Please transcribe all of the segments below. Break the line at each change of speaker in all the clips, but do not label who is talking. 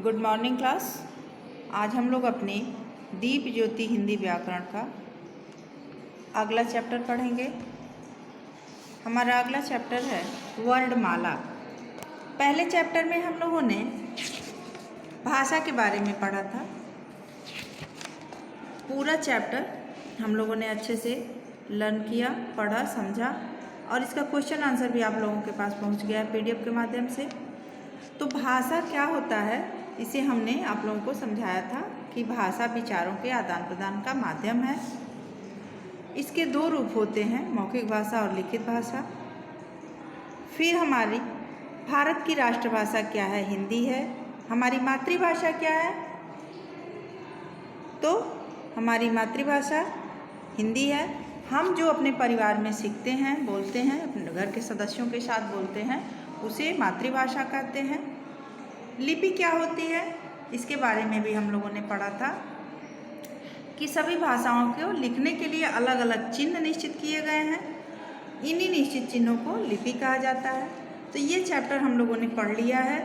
Good morning class. आज हम लोग अपने दीप ज्योति हिंदी व्याकरण का अगला चैप्टर पढ़ेंगे। हमारा अगला चैप्टर है वर्णमाला। पहले चैप्टर में हम लोगों ने भाषा के बारे में पढ़ा था। पूरा चैप्टर हम लोगों ने अच्छे से लर्न किया, पढ़ा, समझा और इसका क्वेश्चन आंसर भी आप लोगों के पास पहुंच गया है पीडीएफ के माध्यम से। तो भाषा क्या होता है, इसे हमने आप लोगों को समझाया था कि भाषा विचारों के आदान प्रदान का माध्यम है। इसके दो रूप होते हैं, मौखिक भाषा और लिखित भाषा। फिर हमारी भारत की राष्ट्रभाषा क्या है, हिंदी है। हमारी मातृभाषा क्या है, तो हमारी मातृभाषा हिंदी है। हम जो अपने परिवार में सीखते हैं, बोलते हैं, अपने घर के सदस्यों के साथ बोलते हैं, उसे मातृभाषा कहते हैं। लिपि क्या होती है, इसके बारे में भी हम लोगों ने पढ़ा था कि सभी भाषाओं को लिखने के लिए अलग अलग चिन्ह निश्चित किए गए हैं। इन्हीं निश्चित चिन्हों को लिपि कहा जाता है। तो ये चैप्टर हम लोगों ने पढ़ लिया है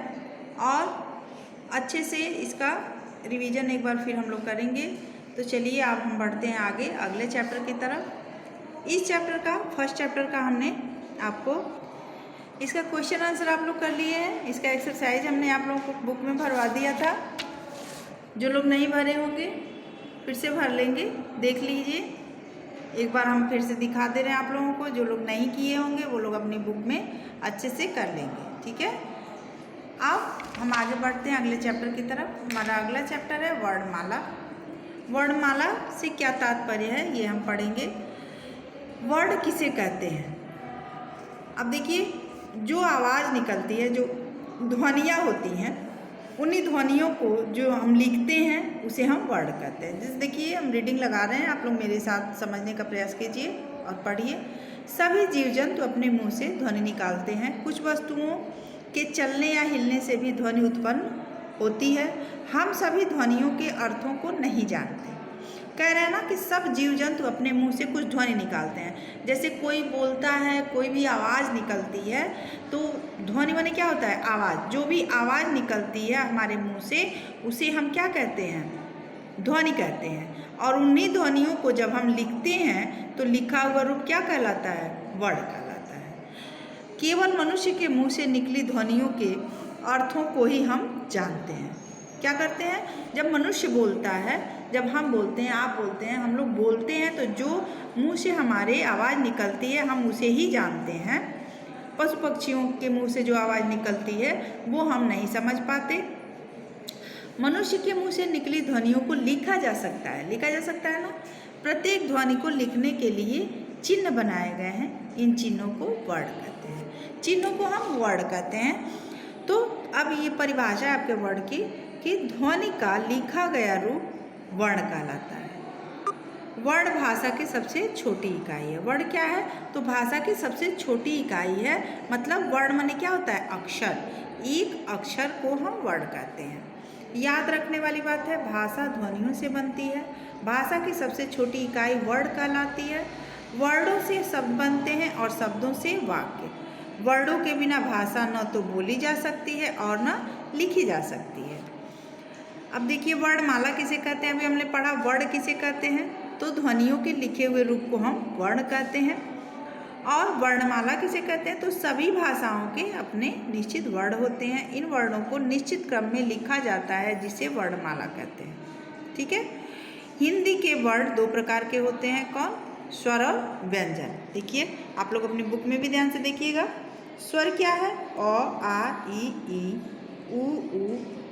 और अच्छे से इसका रिवीजन एक बार फिर हम लोग करेंगे। तो चलिए अब हम बढ़ते हैं आगे अगले चैप्टर की तरफ। इस चैप्टर का फर्स्ट चैप्टर का हमने आपको इसका क्वेश्चन आंसर आप लोग कर लिए हैं। इसका एक्सरसाइज हमने आप लोगों को बुक में भरवा दिया था। जो लोग नहीं भरे होंगे फिर से भर लेंगे, देख लीजिए। एक बार हम फिर से दिखा दे रहे हैं आप लोगों को। जो लोग नहीं किए होंगे वो लोग अपनी बुक में अच्छे से कर लेंगे, ठीक है। अब हम आगे बढ़ते हैं अगले चैप्टर की तरफ। हमारा अगला चैप्टर है वर्णमाला। वर्णमाला से क्या तात्पर्य है ये हम पढ़ेंगे। वर्ण किसे कहते हैं। अब देखिए, जो आवाज़ निकलती है, जो ध्वनियाँ होती हैं, उन्हीं ध्वनियों को जो हम लिखते हैं उसे हम वर्ण कहते हैं। जैसे देखिए हम रीडिंग लगा रहे हैं, आप लोग मेरे साथ समझने का प्रयास कीजिए और पढ़िए। सभी जीव जंतु अपने मुंह से ध्वनि निकालते हैं। कुछ वस्तुओं के चलने या हिलने से भी ध्वनि उत्पन्न होती है। हम सभी ध्वनियों के अर्थों को नहीं जानते। कह रहे हैं ना कि सब जीव जंतु अपने मुंह से कुछ ध्वनि निकालते हैं। जैसे कोई बोलता है, कोई भी आवाज़ निकलती है, तो ध्वनि माने क्या होता है, आवाज़। जो भी आवाज़ निकलती है हमारे मुंह से उसे हम क्या कहते हैं, ध्वनि कहते हैं। और उन्हीं ध्वनियों को जब हम लिखते हैं तो लिखा हुआ रूप क्या कहलाता है, वर्ण कहलाता है। केवल मनुष्य के मुँह से निकली ध्वनियों के अर्थों को ही हम जानते हैं। क्या करते हैं, जब मनुष्य बोलता है, जब हम बोलते हैं, आप बोलते हैं, हम लोग बोलते हैं, तो जो मुंह से हमारे आवाज़ निकलती है हम उसे ही जानते हैं। पशु पक्षियों के मुंह से जो आवाज़ निकलती है वो हम नहीं समझ पाते। मनुष्य के मुंह से निकली ध्वनियों को लिखा जा सकता है, लिखा जा सकता है ना। प्रत्येक ध्वनि को लिखने के लिए चिन्ह बनाए गए हैं। इन चिन्हों को वर्ण कहते हैं। चिन्हों को हम वर्ण कहते हैं। तो अब ये परिभाषा है आपके वर्ण की कि ध्वनि का लिखा गया रूप वर्ण कहलाता है। वर्ण भाषा की सबसे छोटी इकाई है। वर्ण क्या है, तो भाषा की सबसे छोटी इकाई है। मतलब वर्ण माने क्या होता है, अक्षर। एक अक्षर को हम वर्ण कहते हैं। याद रखने वाली बात है, भाषा ध्वनियों से बनती है। भाषा की सबसे छोटी इकाई वर्ण कहलाती है। वर्णों से शब्द बनते हैं और शब्दों से वाक्य। वर्णों के बिना भाषा न तो बोली जा सकती है और न लिखी जा सकती है। अब देखिए वर्णमाला किसे कहते हैं, अभी हमने पढ़ा वर्ण किसे कहते हैं, तो ध्वनियों के लिखे हुए रूप को हम वर्ण कहते हैं। और वर्णमाला किसे कहते हैं, तो सभी भाषाओं के अपने निश्चित वर्ण होते हैं। इन वर्णों को निश्चित क्रम में लिखा जाता है जिसे वर्णमाला कहते हैं, ठीक है। हिंदी के वर्ण दो प्रकार के होते हैं, कौन, स्वर और व्यंजन। देखिए आप लोग अपनी बुक में भी ध्यान से देखिएगा। स्वर क्या है, अ, आ, ई, उ,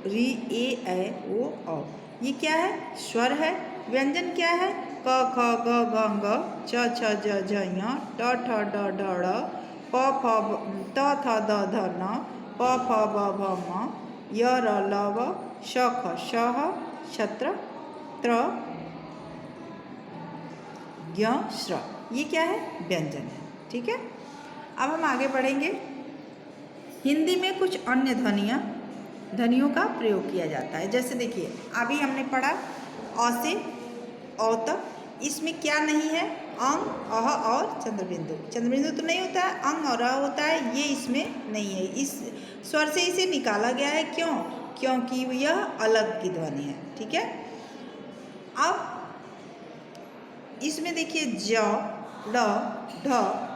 री, ए, ओ, औ। ये क्या है, स्वर है। व्यंजन क्या है, क, ख, ग, घ, ङ, च, छ, ज, झ, ञ, ट, ठ, ड, ढ, ढ़, प, फ, त, थ, द, ध, न, प, फ, ब, भ, म, य, र, ल, व, श, ख, श, ह, क्षत्र, त्र, ज्ञ, श्र। ये क्या है, व्यंजन है, ठीक है। अब हम आगे बढ़ेंगे। हिंदी में कुछ अन्य ध्वनियों का प्रयोग किया जाता है। जैसे देखिए अभी हमने पढ़ा अ से औ तक, इसमें क्या नहीं है, अंग, अह और चंद्रबिंदु। चंद्रबिंदु तो नहीं होता है, अंग और अ होता है, ये इसमें नहीं है। इस स्वर से इसे निकाला गया है। क्यों, क्योंकि यह अलग की ध्वनि है। ठीक है, अब इसमें देखिए ज, ड, ढ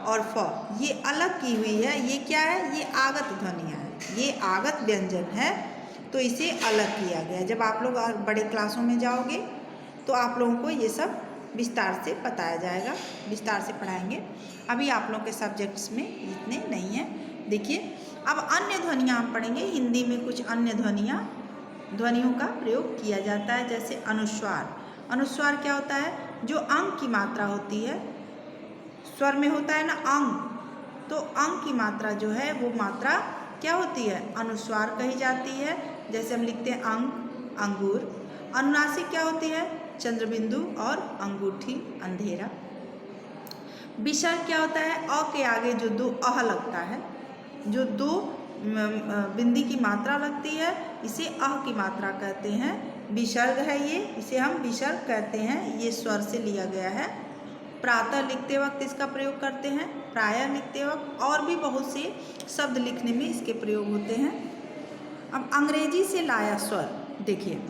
और फ ये अलग की हुई है। ये क्या है? ये आगत ध्वनियाँ हैं, ये आगत व्यंजन है, तो इसे अलग किया गया है। जब आप लोग बड़े क्लासों में जाओगे तो आप लोगों को ये सब विस्तार से बताया जाएगा, विस्तार से पढ़ाएंगे। अभी आप लोगों के सब्जेक्ट्स में इतने नहीं हैं। देखिए अब अन्य ध्वनियाँ हम पढ़ेंगे। हिंदी में कुछ अन्य ध्वनियों का प्रयोग किया जाता है, जैसे अनुस्वार। अनुस्वार क्या होता है? जो अंग की मात्रा होती है, स्वर में होता है ना अंग, तो अंग की मात्रा जो है वो मात्रा क्या होती है? अनुस्वार कही जाती है। जैसे हम लिखते हैं अंग, अंगूर। अनुनासिक क्या होती है? चंद्रबिंदु और अंगूठी, अंधेरा। विसर्ग क्या होता है? अ के आगे जो दो अह लगता है, जो दो बिंदी की मात्रा लगती है, इसे अह की मात्रा कहते हैं, विसर्ग है ये, इसे हम विसर्ग कहते हैं। ये स्वर से लिया गया है। प्रातः लिखते वक्त इसका प्रयोग करते हैं, प्रायः लिखते वक्त, और भी बहुत से शब्द लिखने में इसके प्रयोग होते हैं। अब अंग्रेजी से लाया स्वर देखिए,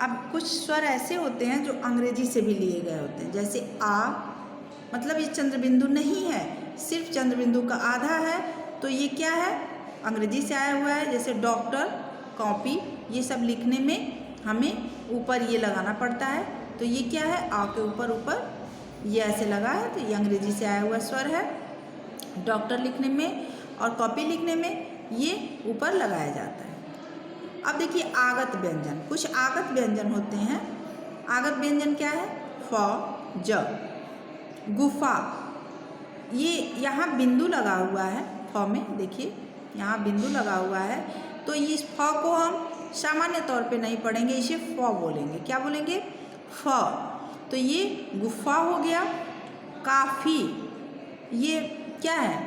अब कुछ स्वर ऐसे होते हैं जो अंग्रेजी से भी लिए गए होते हैं, जैसे आ, मतलब ये चंद्रबिंदु नहीं है, सिर्फ चंद्रबिंदु का आधा है, तो ये क्या है? अंग्रेजी से आया हुआ है। जैसे डॉक्टर, कॉपी, ये सब लिखने में हमें ऊपर ये लगाना पड़ता है, तो ये क्या है? आ के ऊपर ऊपर ये ऐसे लगा है, तो ये अंग्रेजी से आया हुआ स्वर है। डॉक्टर लिखने में और कॉपी लिखने में ये ऊपर लगाया जाता है। अब देखिए आगत व्यंजन, कुछ आगत व्यंजन होते हैं। आगत व्यंजन क्या है? फ, ज, गुफा, ये यहाँ बिंदु लगा हुआ है फ में, देखिए यहाँ बिंदु लगा हुआ है, तो इस फ को हम सामान्य तौर पे नहीं पढ़ेंगे, इसे फ बोलेंगे। क्या बोलेंगे? फ। तो ये गुफा हो गया। काफ़ी, ये क्या है?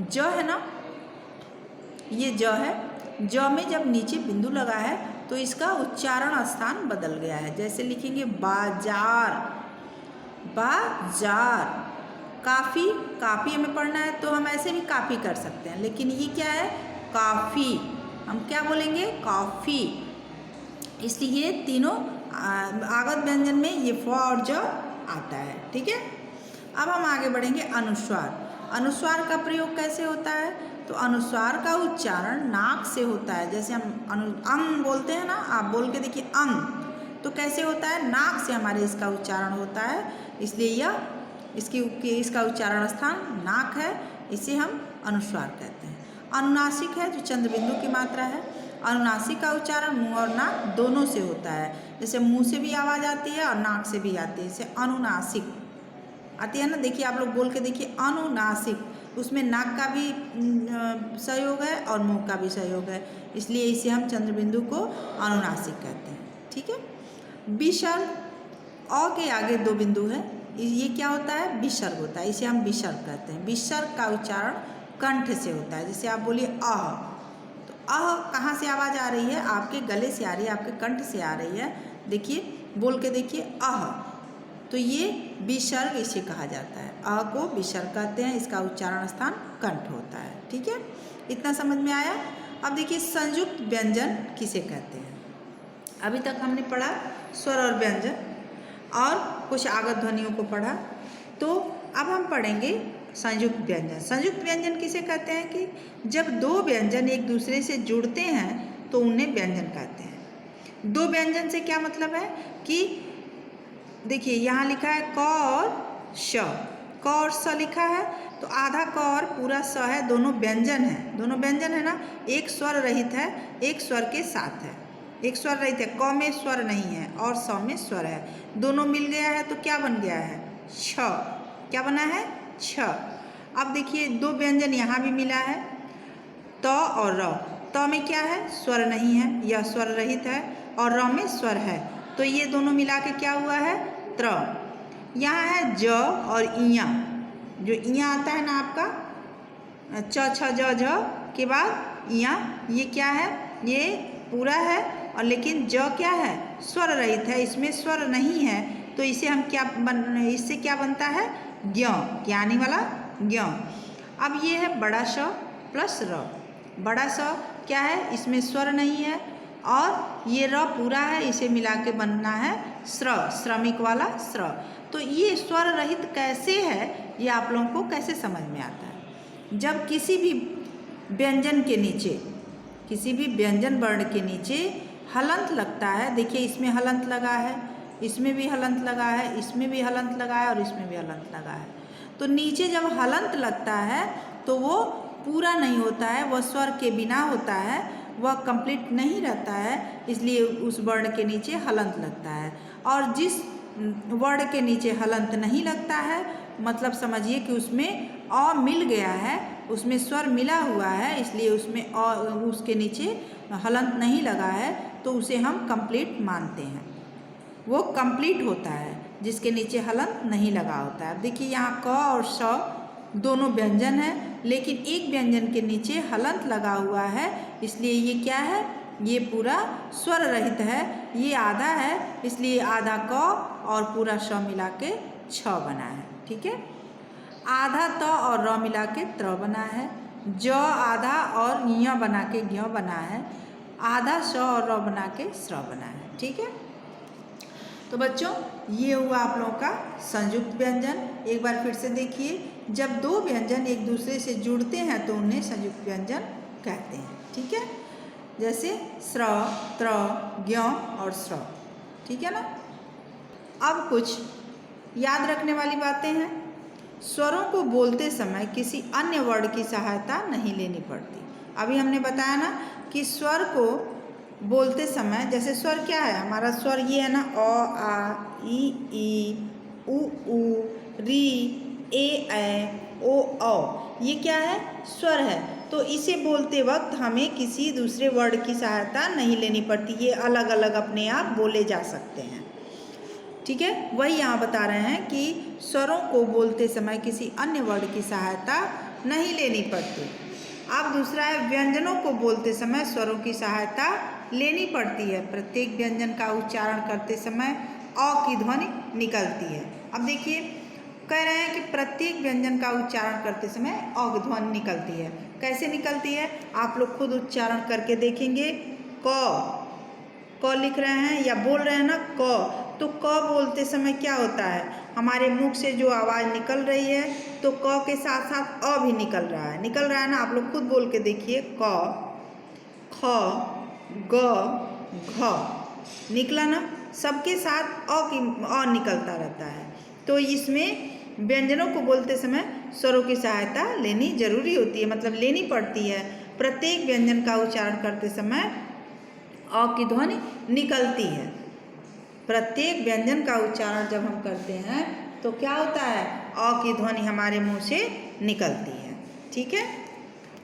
ज है ना, ये ज है। ज में जब नीचे बिंदु लगा है तो इसका उच्चारण स्थान बदल गया है। जैसे लिखेंगे बाजार, बाजार। काफ़ी, काफ़ी हमें पढ़ना है तो हम ऐसे भी काफ़ी कर सकते हैं, लेकिन ये क्या है? काफ़ी, हम क्या बोलेंगे? काफ़ी। इसलिए तीनों आगत व्यंजन में ये फ और ज आता है। ठीक है, अब हम आगे बढ़ेंगे। अनुस्वार। अनुस्वार का प्रयोग कैसे होता है? तो अनुस्वार का उच्चारण नाक से होता है। जैसे हम अंग बोलते हैं ना, आप बोल के देखिए अंग, तो कैसे होता है? नाक से हमारे इसका उच्चारण होता है, इसलिए यह इसका उच्चारण स्थान नाक है, इसे हम अनुस्वार कहते हैं। अनुनासिक है, जो चंद्रबिंदु की मात्रा है। अनुनासिक का उच्चारण मुंह और नाक दोनों से होता है। जैसे मुंह से भी आवाज़ आती है और नाक से भी आती है, जैसे अनुनासिक आती है ना। देखिए आप लोग बोल के देखिए अनुनासिक, उसमें नाक का भी सहयोग है और मुंह का भी सहयोग है, इसलिए इसे हम चंद्रबिंदु को अनुनासिक कहते हैं। ठीक है। विसर्ग, अ के आगे दो बिंदु है, ये क्या होता है? विसर्ग होता है, इसे हम विसर्ग कहते हैं। विसर्ग का उच्चारण कंठ से होता है। जैसे आप बोलिए अह, तो अह कहाँ से आवाज़ आ रही है? आपके गले से आ रही है, आपके कंठ से आ रही है। देखिए बोल के देखिए अह, तो ये विसर्ग इसे कहा जाता है। अ को विसर्ग कहते हैं, इसका उच्चारण स्थान कंठ होता है। ठीक है, इतना समझ में आया। अब देखिए संयुक्त व्यंजन किसे कहते हैं? अभी तक हमने पढ़ा स्वर और व्यंजन और कुछ आगत ध्वनियों को पढ़ा, तो अब हम पढ़ेंगे संयुक्त व्यंजन। संयुक्त व्यंजन किसे कहते हैं? कि जब दो व्यंजन एक दूसरे से जुड़ते हैं तो उन्हें व्यंजन कहते हैं। दो व्यंजन से क्या मतलब है? कि देखिए यहाँ लिखा है क और श, क और स लिखा है, तो आधा क और पूरा स है, दोनों व्यंजन है, दोनों व्यंजन है ना। एक स्वर रहित है, एक स्वर के साथ है। एक स्वर रहित है, क में स्वर नहीं है और स में स्वर है, दोनों मिल गया है तो क्या बन गया है? छ। क्या बना है? छ। अब देखिए दो व्यंजन यहाँ भी मिला है, त और र। त में क्या है? स्वर नहीं है, यह स्वर रहित है, और र में स्वर है, तो ये दोनों मिला के क्या हुआ है? त्र। यहाँ है ज और इया, जो इया आता है ना आपका, च छ ज झ के बाद इया, ये क्या है? ये पूरा है, और लेकिन ज क्या है? स्वर रहित है, इसमें स्वर नहीं है, तो इसे हम इससे क्या बनता है? ज्ञ, ज्ञानी वाला ज्ञ। अब ये है बड़ा श प्लस र। बड़ा स क्या है? इसमें स्वर नहीं है, और ये र पूरा है, इसे मिला के बनना है स्र, श्रमिक वाला स्र। तो ये स्वर रहित कैसे है, ये आप लोगों को कैसे समझ में आता है? जब किसी भी व्यंजन के नीचे, किसी भी व्यंजन वर्ण के नीचे हलंत लगता है, देखिए इसमें हलंत लगा है, इसमें भी हलंत लगा है, इसमें भी हलंत लगा है और इसमें भी हलंत लगा है। तो नीचे जब हलंत लगता है तो वो पूरा नहीं होता है, वह स्वर के बिना होता है, वह कंप्लीट नहीं रहता है, इसलिए उस वर्ण के नीचे हलंत लगता है। और जिस वर्ण के नीचे हलंत नहीं लगता है, मतलब समझिए कि उसमें अ मिल गया है, उसमें स्वर मिला हुआ है, इसलिए उसमें अ, उसके नीचे हलंत नहीं लगा है, तो उसे हम कंप्लीट मानते हैं, वो कंप्लीट होता है जिसके नीचे हलंत नहीं लगा होता है। देखिए यहाँ क और श दोनों व्यंजन है, लेकिन एक व्यंजन के नीचे हलंत लगा हुआ है, इसलिए ये क्या है, ये पूरा स्वर रहित है, ये आधा है, इसलिए आधा क और पूरा श मिला के छ बना है। ठीक है, आधा त और र मिला के त्र बना है, ज आधा और य बना के ज्ञ बना है, आधा श और र बना के स्र बना है। ठीक है, तो बच्चों ये हुआ आप लोगों का संयुक्त व्यंजन। एक बार फिर से देखिए, जब दो व्यंजन एक दूसरे से जुड़ते हैं तो उन्हें संयुक्त व्यंजन कहते हैं। ठीक है, जैसे स्र, त्र, ज्ञ और स्र। ठीक है ना। अब कुछ याद रखने वाली बातें हैं। स्वरों को बोलते समय किसी अन्य वर्ण की सहायता नहीं लेनी पड़ती। अभी हमने बताया ना कि स्वर को बोलते समय, जैसे स्वर क्या है, हमारा स्वर ये है ना, अ, आ, ई, उ, री, ए, ओ, औ, ये क्या है, स्वर है। तो इसे बोलते वक्त हमें किसी दूसरे वर्ड की सहायता नहीं लेनी पड़ती, ये अलग अलग अपने आप बोले जा सकते हैं। ठीक है, वही यहाँ बता रहे हैं कि स्वरों को बोलते समय किसी अन्य वर्ड की सहायता नहीं लेनी पड़ती। अब दूसरा है, व्यंजनों को बोलते समय स्वरों की सहायता लेनी पड़ती है। प्रत्येक व्यंजन का उच्चारण करते समय अ की ध्वनि निकलती है। अब देखिए, कह रहे हैं कि प्रत्येक व्यंजन का उच्चारण करते समय अ की ध्वनि निकलती है। कैसे निकलती है, आप लोग खुद उच्चारण करके देखेंगे। क लिख रहे हैं या बोल रहे हैं ना, क, तो क बोलते समय क्या होता है, हमारे मुख से जो आवाज़ निकल रही है, तो क के साथ साथ अ भी निकल रहा है ना। आप लोग खुद बोल के देखिए, क, ख, ग, घ, निकला ना, सबके साथ अ निकलता रहता है। तो इसमें व्यंजनों को बोलते समय स्वरों की सहायता लेनी जरूरी होती है, मतलब लेनी पड़ती है। प्रत्येक व्यंजन का उच्चारण करते समय अ की ध्वनि निकलती है। प्रत्येक व्यंजन का उच्चारण जब हम करते हैं तो क्या होता है, अ की ध्वनि हमारे मुंह से निकलती है। ठीक है,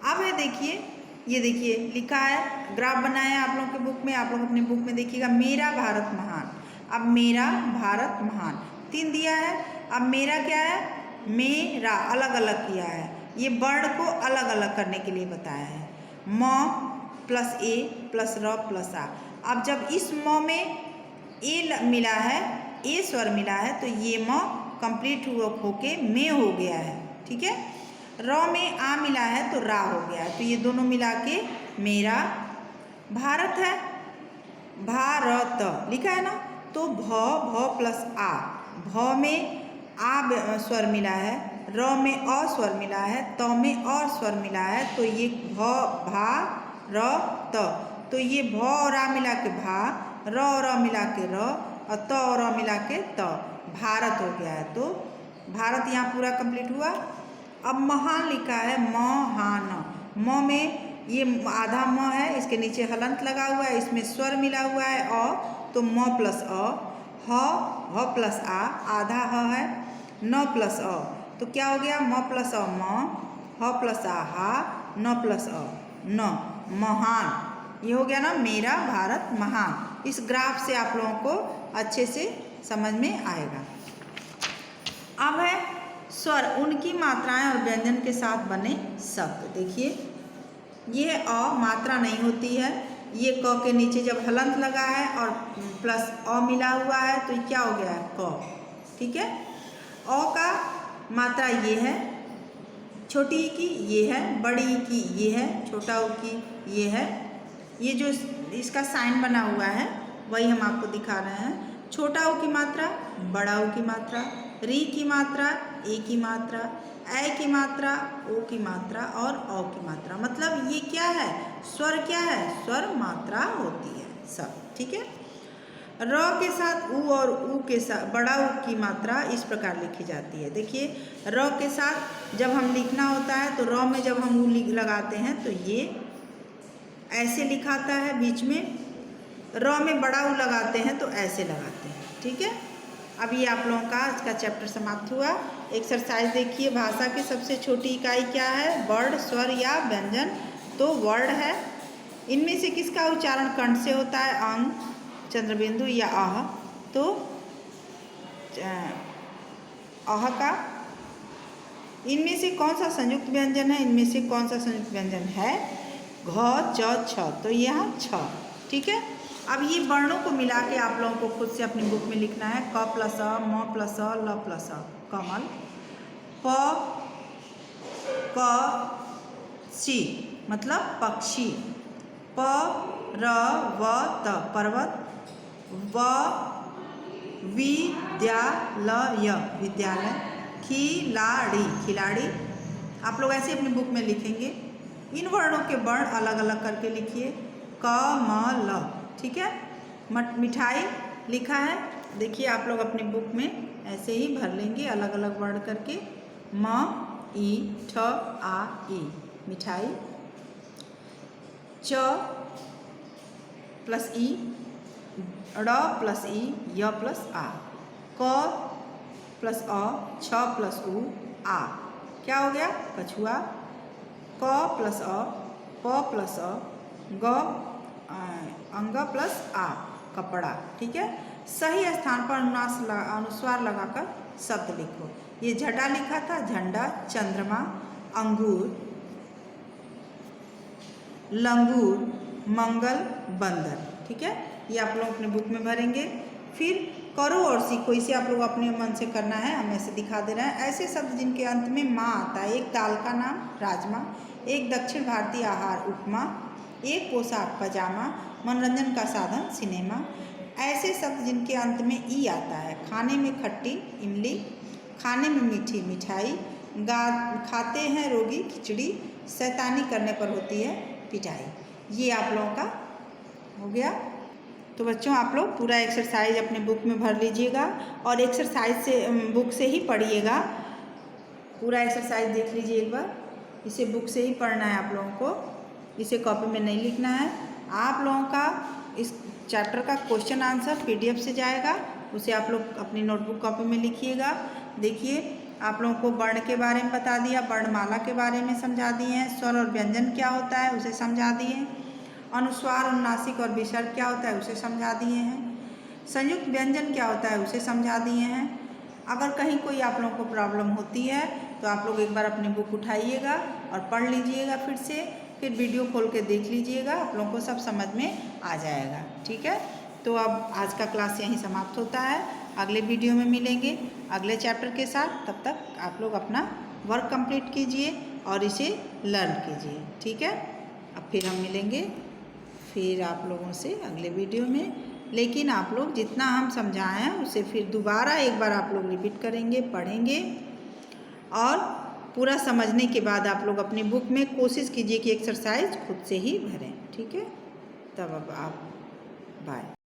अब है देखिए, ये देखिए लिखा है, ग्राफ बनाया आप लोगों के बुक में, आप लोग अपने बुक में देखिएगा, मेरा भारत महान। अब मेरा भारत महान 3 दिया है। अब मेरा क्या है, मेरा अलग अलग किया है, ये वर्ण को अलग अलग करने के लिए बताया है। म प्लस ए प्लस र प्लस आ। अब जब इस म में ए मिला है, ए स्वर मिला है, तो ये म कंप्लीट होके में हो गया है। ठीक है, र में आ मिला है तो रा हो गया है, तो ये दोनों मिला के मेरा भारत है। भारत लिखा है ना, तो भ प्लस आ, भ में आ स्वर मिला है, र में अ स्वर मिला है, त में अ स्वर मिला है, तो ये भ भा र त, तो ये भ और आ मिला के भा, र और अ मिला के र, और त और अ मिला के त, भारत हो गया है। तो भारत यहाँ पूरा कंप्लीट हुआ। अब महान लिखा है, महान, म में ये आधा म है, इसके नीचे हलंत लगा हुआ है, इसमें स्वर मिला हुआ है अ, तो म प्लस अ, ह प्लस आ, आधा ह है, न प्लस अ, तो क्या हो गया, म प्लस अ म, ह प्लस आ हा, न प्लस अ न, महान। ये हो गया ना, मेरा भारत महान। इस ग्राफ से आप लोगों को अच्छे से समझ में आएगा। अब है स्वर, उनकी मात्राएं और व्यंजन के साथ बने शब्द। देखिए, ये अ मात्रा नहीं होती है, ये क के नीचे जब हलंत लगा है और प्लस अ मिला हुआ है तो ये क्या हो गया है, क। ठीक है, अ का मात्रा ये है, छोटी ई की ये है, बड़ी ई की ये है, छोटा ऊ की ये है। ये जो इसका साइन बना हुआ है वही हम आपको दिखा रहे हैं। छोटा ऊ की मात्रा, बड़ा ऊ की मात्रा, री की मात्रा, ए की मात्रा, ऐ की मात्रा, ओ की मात्रा और औ की मात्रा। मतलब ये क्या है, स्वर क्या है, स्वर मात्रा होती है सब। ठीक है। र के साथ ऊ और ऊ के साथ बड़ा ऊ की मात्रा इस प्रकार लिखी जाती है। देखिए र के साथ जब हम लिखना होता है तो र में जब हम ऊ लगाते हैं तो ये ऐसे लिखाता है बीच में, र में बड़ा ऊ लगाते हैं तो ऐसे लगाते हैं। ठीक है। अब ये आप लोगों का आज का चैप्टर समाप्त हुआ। एक्सरसाइज देखिए, भाषा की सबसे छोटी इकाई क्या है, वर्ड, स्वर या व्यंजन। तो वर्ड है। इनमें से किसका उच्चारण कंठ से होता है, अंग, चंद्रबिंदु या आह। तो आह का। इनमें से कौन सा संयुक्त व्यंजन है, इनमें से कौन सा संयुक्त व्यंजन है, घ, च, छ। तो यहाँ छ। ठीक है। अब ये वर्णों को मिला के आप लोगों को खुद से अपनी बुक में लिखना है। क प्लस अ, म प्लस अ, ल प्लस अ, कमल। प क सी मतलब पक्षी। प र व त पर्वत। व विद्यालय विद्यालय। खिलाड़ी खिलाड़ी। आप लोग ऐसे अपनी बुक में लिखेंगे। इन वर्णों के वर्ण अलग अलग करके लिखिए। क म ल। ठीक है। मिठाई लिखा है, देखिए आप लोग अपनी बुक में ऐसे ही भर लेंगे अलग अलग वर्ण करके। म ई ठ आ ई मिठाई। च प्लस ई, ड़ प्लस ई, य प्लस आ। क प्लस अ, छ प्लस उ, आ। क्या हो गया, कछुआ। क प्लस अ, प प्लस अ, ग अंग प्लस आ, कपड़ा। ठीक है। सही स्थान पर अनुस्वार लगाकर शब्द लिखो। ये झंडा लिखा था, झंडा। चंद्रमा, अंगूर, लंगूर, मंगल, बंदर। ठीक है। ये आप लोग अपने बुक में भरेंगे। फिर करो और सीखो, इसे आप लोग अपने मन से करना है, हम ऐसे दिखा दे रहे हैं। ऐसे शब्द जिनके अंत में माँ आता है। एक दाल का नाम राजमा, एक दक्षिण भारतीय आहार उपमा, एक पोशाक पजामा, मनोरंजन का साधन सिनेमा। ऐसे शब्द जिनके अंत में ई आता है। खाने में खट्टी इमली, खाने में मीठी मिठाई, खाते हैं रोगी खिचड़ी, शैतानी करने पर होती है पिटाई। ये आप लोगों का हो गया। तो बच्चों आप लोग पूरा एक्सरसाइज अपने बुक में भर लीजिएगा और एक्सरसाइज से बुक से ही पढ़िएगा। पूरा एक्सरसाइज देख लीजिए एक बार। इसे बुक से ही पढ़ना है आप लोगों को, इसे कॉपी में नहीं लिखना है। आप लोगों का इस चैप्टर का क्वेश्चन आंसर PDF से जाएगा, उसे आप लोग अपनी नोटबुक कॉपी में लिखिएगा। देखिए आप लोगों को वर्ण के बारे में बता दिया, वर्णमाला के बारे में समझा दिए हैं, स्वर और व्यंजन क्या होता है उसे समझा दिए, अनुस्वार, अनुनासिक और विसर्ग क्या होता है उसे समझा दिए हैं, संयुक्त व्यंजन क्या होता है उसे समझा दिए हैं। अगर कहीं कोई आप लोगों को प्रॉब्लम होती है तो आप लोग एक बार अपनी बुक उठाइएगा और पढ़ लीजिएगा फिर से, फिर वीडियो खोल के देख लीजिएगा, आप लोगों को सब समझ में आ जाएगा। ठीक है। तो अब आज का क्लास यहीं समाप्त होता है। अगले वीडियो में मिलेंगे अगले चैप्टर के साथ। तब तक आप लोग अपना वर्क कंप्लीट कीजिए और इसे लर्न कीजिए। ठीक है। अब फिर हम मिलेंगे फिर आप लोगों से अगले वीडियो में। लेकिन आप लोग जितना हम समझाएं हैं उसे फिर दोबारा एक बार आप लोग रिपीट करेंगे, पढ़ेंगे और पूरा समझने के बाद आप लोग अपनी बुक में कोशिश कीजिए कि एक्सरसाइज खुद से ही भरें। ठीक है। तब अब आप